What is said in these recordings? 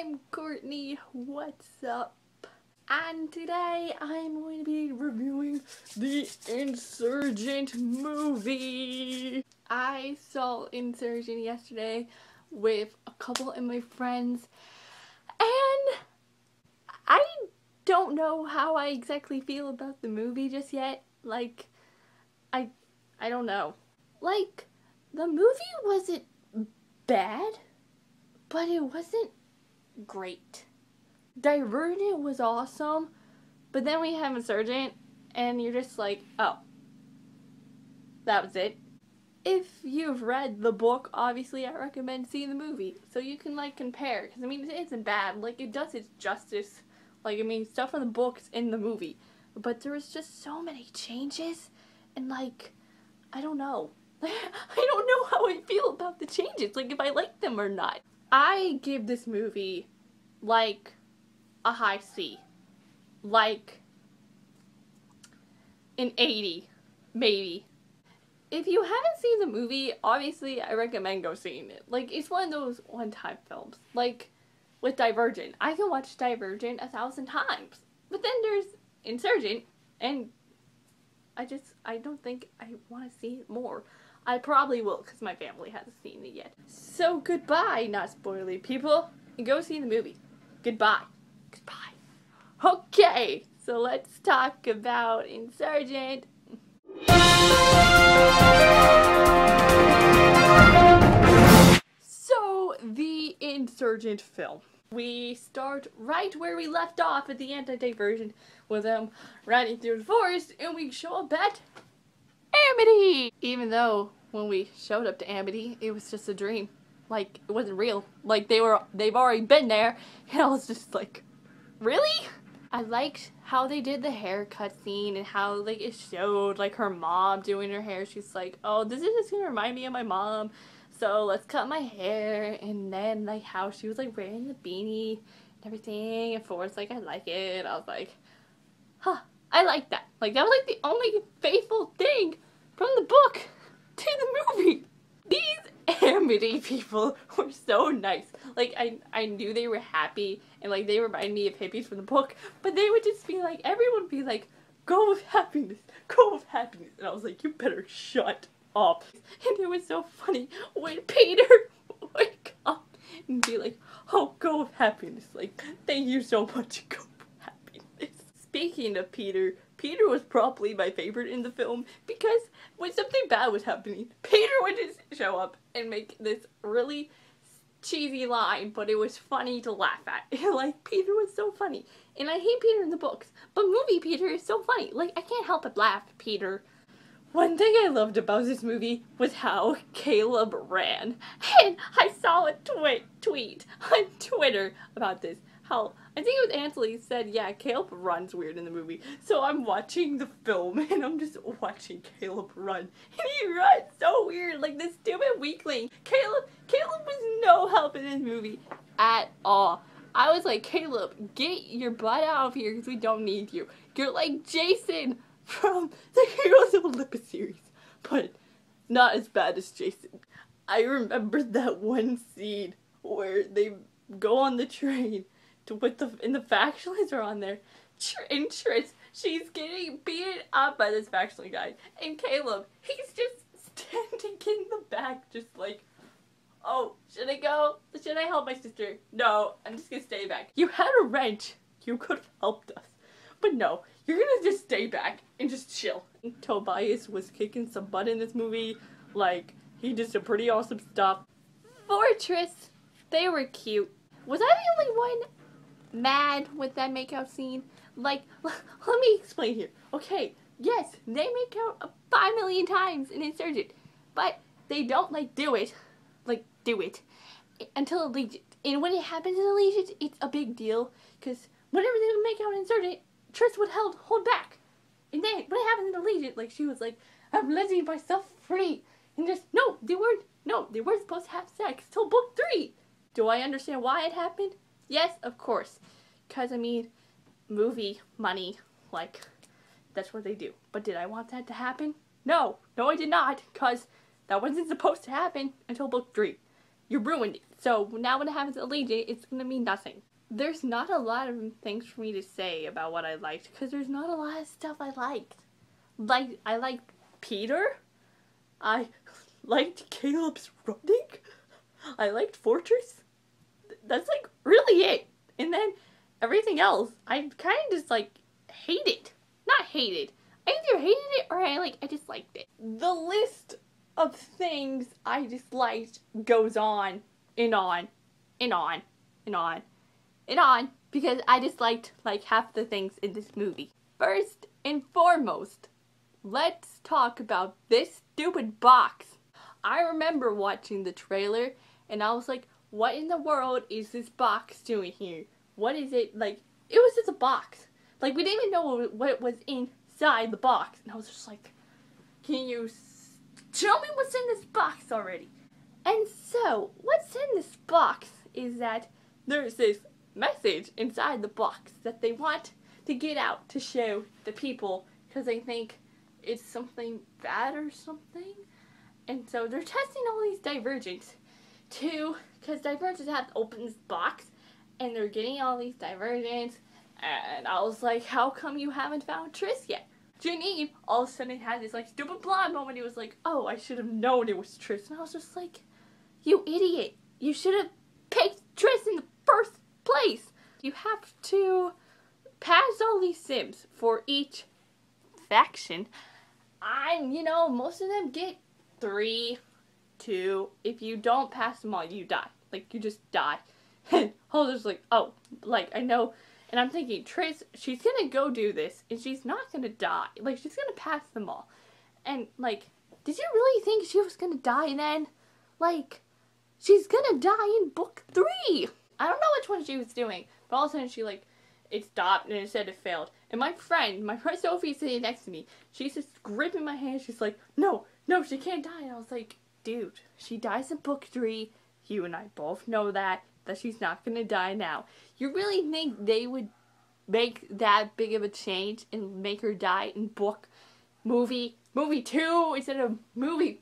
I'm Courtney, what's up? And today I'm going to be reviewing the Insurgent movie. I saw Insurgent yesterday with a couple of my friends, and I don't know how I exactly feel about the movie just yet. Like, I don't know. Like, the movie wasn't bad, but it wasn't great. Divergent was awesome, but then we have Insurgent, and you're just like, oh, that was it. If you've read the book, obviously I recommend seeing the movie, so you can, like, compare, because, I mean, it isn't bad. Like, it does its justice. Like, I mean, stuff from the book's in the movie, but there was just so many changes, and, like, I don't know. I don't know how I feel about the changes, like, if I like them or not. I give this movie, like, a high C. Like, an 80, maybe. If you haven't seen the movie, obviously I recommend go seeing it. Like, it's one of those one-time films. Like, with Divergent. I can watch Divergent 1,000 times. But then there's Insurgent, and I don't think I want to see it more. I probably will, because my family hasn't seen it yet. So, goodbye, not spoily people, and go see the movie. Goodbye. Goodbye. Okay, so let's talk about Insurgent. So, the Insurgent film. We start right where we left off at the anti-diversion with them riding through the forest, and we show up at Amity! Even though when we showed up to Amity, it was just a dream. Like, it wasn't real. Like, they've already been there, and I was just like, really? I liked how they did the haircut scene and how, like, it showed, like, her mom doing her hair. She's like, oh, this is just gonna remind me of my mom, so let's cut my hair. And then, like, how she was, like, wearing the beanie and everything, and Ford's like, I like it. I was like, huh, I like that. Like, that was, like, the only faithful thing from the book to the movie. These Amity people were so nice. Like, I knew they were happy, and, like, they reminded me of hippies from the book, but they would just be like, everyone would be like, go with happiness, go with happiness. And I was like, you better shut up. And it was so funny when Peter would come and be like, oh, go with happiness. Like, thank you so much, go with happiness. Speaking of Peter, Peter was probably my favorite in the film, because when something bad was happening, Peter would just show up and make this really cheesy line, but it was funny to laugh at. Like, Peter was so funny. And I hate Peter in the books, but movie Peter is so funny. Like, I can't help but laugh at Peter. One thing I loved about this movie was how Caleb ran. And I saw a tweet on Twitter about this. How, I think it was Anthony said, yeah, Caleb runs weird in the movie. So I'm watching the film, and I'm just watching Caleb run. And he runs so weird, like this stupid weakling. Caleb was no help in this movie at all. I was like, Caleb, get your butt out of here, because we don't need you. You're like Jason from the Heroes of Olympus series, but not as bad as Jason. I remember that one scene where they go on the train to put the factionalists are on there, and Tris, she's getting beaten up by this factional guy, and Caleb, he's just standing in the back, just like, oh, should I go? Should I help my sister? No, I'm just gonna stay back. You had a wrench, you could have helped us, but no, you're gonna just stay back and just chill. Tobias was kicking some butt in this movie, like, he did some pretty awesome stuff. Fortress, they were cute. Was I the only one mad with that makeout scene? Like, let me explain here. Okay, yes, they make out 5 million times in Insurgent, but they don't, like, do it until Allegiant. And when it happens in Allegiant, it's a big deal, because whenever they would make out in Insurgent, Triss would hold back. And then, when it happened in Allegiant, like, she was like, I'm letting myself free. And just, no, they weren't supposed to have sex till book 3. Do I understand why it happened? Yes, of course. Because, I mean, movie money, like, that's what they do. But did I want that to happen? No. No, I did not. Because that wasn't supposed to happen until book 3. you ruined it. So now when it happens to Allegiant, it's gonna mean nothing. There's not a lot of things for me to say about what I liked, because there's not a lot of stuff I liked. Like, I liked Peter. I liked Caleb's running. I liked Fortress. That's like really it. And then everything else, I kind of just like hated. Not hated. I either hated it or I just liked it. The list of things I disliked goes on and on and on and on and on, because I disliked like half the things in this movie. First and foremost, let's talk about this stupid box. I remember watching the trailer and I was like, what in the world is this box doing here? What is it? Like, it was just a box. Like, we didn't even know what was inside the box. And I was just like, can you tell me what's in this box already? And so, what's in this box is that there's this message inside the box that they want to get out to show the people, because they think it's something bad or something. And so they're testing all these Divergents too, because Divergents have to open this box, and they're getting all these Divergents. And I was like, how come you haven't found Tris yet? Janine all of a sudden had this like stupid blonde moment. He was like, oh, I should have known it was Tris. And I was just like, you idiot. You should have picked Tris in the first place. You have to pass all these sims for each faction. And, you know, most of them get 3, 2. If you don't pass them all, you die. Like, you just die. And Holder's like, oh, like, I know. And I'm thinking, Tris, she's gonna go do this, and she's not gonna die. Like, she's gonna pass them all. And, like, did you really think she was gonna die then? Like, she's gonna die in book 3. I don't know which one she was doing, but all of a sudden she, like, it stopped, and it said it failed. And my friend Sophie, sitting next to me, she's just gripping my hand. She's like, no, she can't die. And I was like, dude, she dies in book 3. You and I both know that she's not gonna die now. You really think they would make that big of a change and make her die in movie 2 instead of movie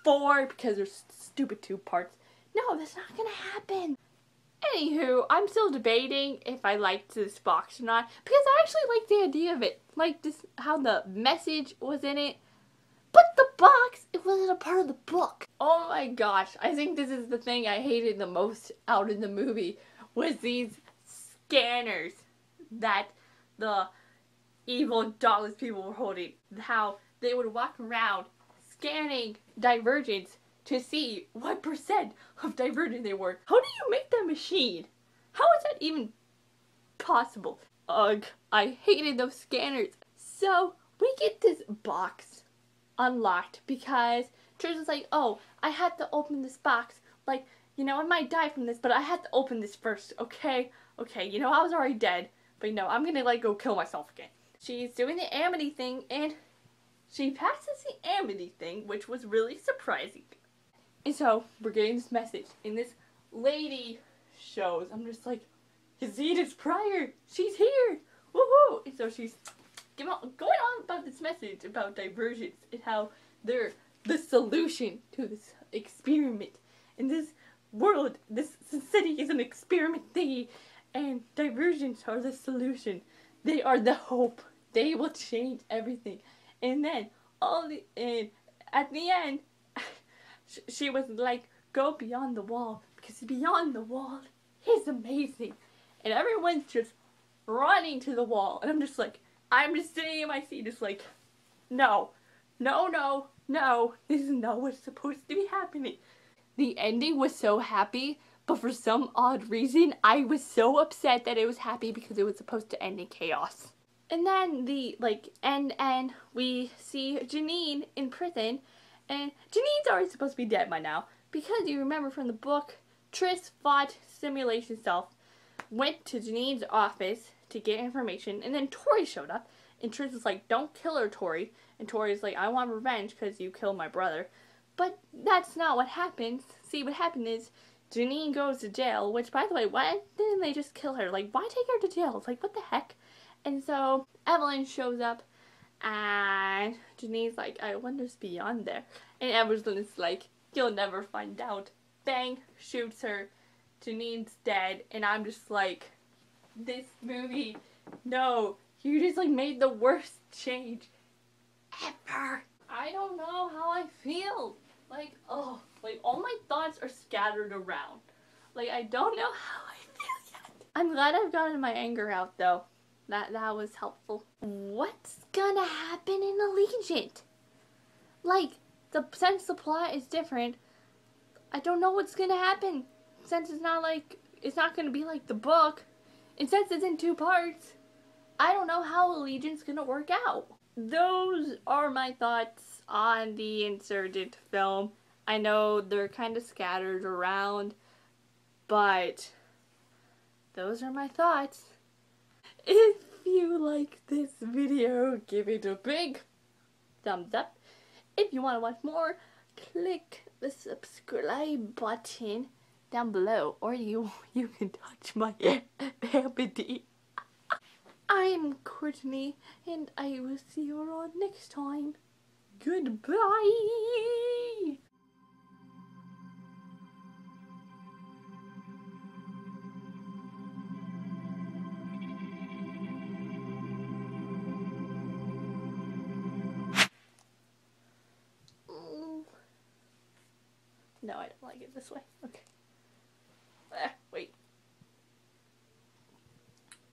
4, because there's stupid 2 parts? No, that's not gonna happen. Anywho, I'm still debating if I liked this box or not, because I actually liked the idea of it. Like, this, how the message was in it. But the box, it wasn't a part of the book. Oh my gosh, I think this is the thing I hated the most out of the movie, was these scanners that the evil Dauntless people were holding. How they would walk around scanning Divergents to see what percent of Divergent they were. How do you make that machine? How is that even possible? Ugh, I hated those scanners. So, we get this box unlocked because Trish was like, oh, I had to open this box. Like, you know, I might die from this, but I had to open this first, okay? Okay, you know, I was already dead, but you know, I'm gonna, like, go kill myself again. She's doing the Amity thing, and she passes the Amity thing, which was really surprising. And so, we're getting this message, and this lady shows. I'm just like, Yazid's Pryor, she's here! Woohoo! And so she's going on about this message about Divergence and how they're the solution to this experiment. And this world, this city is an experiment thingy, and Divergence are the solution. They are the hope. They will change everything. And then, and at the end, she was like, go beyond the wall, because beyond the wall is amazing. And everyone's just running to the wall, and I'm just sitting in my seat just like, no, this is not what's supposed to be happening. The ending was so happy, but for some odd reason, I was so upset that it was happy because it was supposed to end in chaos. And then the, end, we see Janine in prison, and Janine's already supposed to be dead by now, because you remember from the book, Tris fought Simulation Self, went to Janine's office to get information, and then Tori showed up, and Tris was like, don't kill her, Tori, and Tori's like, I want revenge because you killed my brother. But that's not what happens. See, what happened is, Janine goes to jail, which, by the way, why didn't they just kill her? Like, why take her to jail? It's like, what the heck? And so, Evelyn shows up, and Janine's like, I wonder what's beyond there. And Evelyn's like, you'll never find out. bang, shoots her. Janine's dead, and I'm just like, this movie, no, you just like made the worst change ever. I don't know how I feel. Like, oh, like all my thoughts are scattered around. Like, I don't know how I feel yet. I'm glad I've gotten my anger out though. That was helpful. What's gonna happen in Allegiant? Like, since the plot is different, I don't know what's gonna happen. Since it's not gonna be like the book, and since it's in 2 parts, I don't know how Allegiant's gonna work out. Those are my thoughts on the Insurgent film. I know they're kind of scattered around, but those are my thoughts. If you like this video, give it a big thumbs up. If you want to watch more, click the subscribe button down below, or you can touch my ability. I'm Courtney, and I will see you all next time. Goodbye! No, I don't like it this way. Okay.